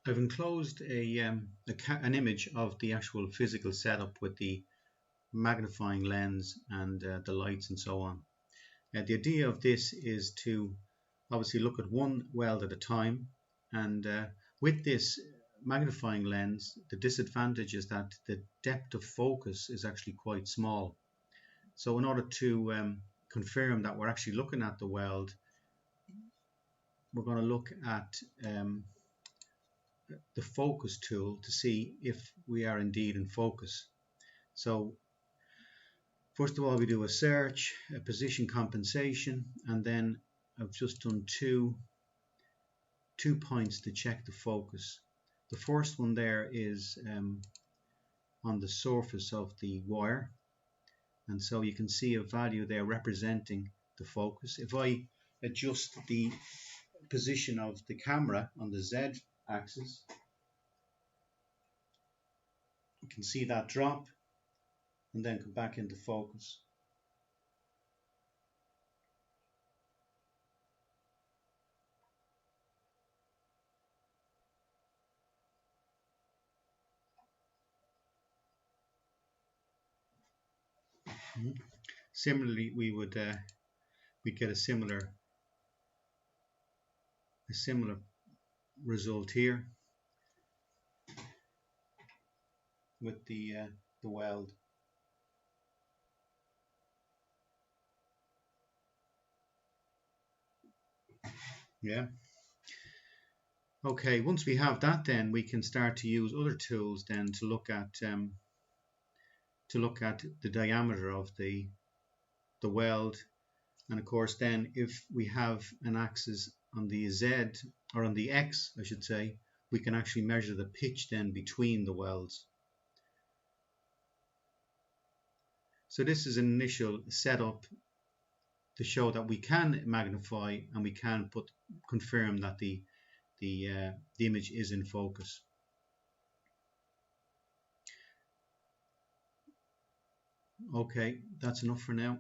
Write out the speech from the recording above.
I've enclosed an image of the actual physical setup with the magnifying lens and the lights and so on. The idea of this is to obviously look at one weld at a time, and with this magnifying lens, the disadvantage is that the depth of focus is actually quite small. So in order to confirm that we're actually looking at the weld, we're going to look at the focus tool to see if we are indeed in focus. So first of all, we do a search, a position compensation, and then I've just done two points to check the focus. The first one there is on the surface of the wire, and so you can see a value there representing the focus. If I adjust the position of the camera on the Z axis, you can see that drop and then come back into focus. Similarly, we'd get a similar result here with the weld. Yeah. Okay, once we have that, then we can start to use other tools then to look at the diameter of the weld. And of course, then if we have an axis on the Z, or on the X I should say, we can actually measure the pitch then between the welds. So this is an initial setup to show that we can magnify and we can confirm that the image is in focus. Okay, that's enough for now.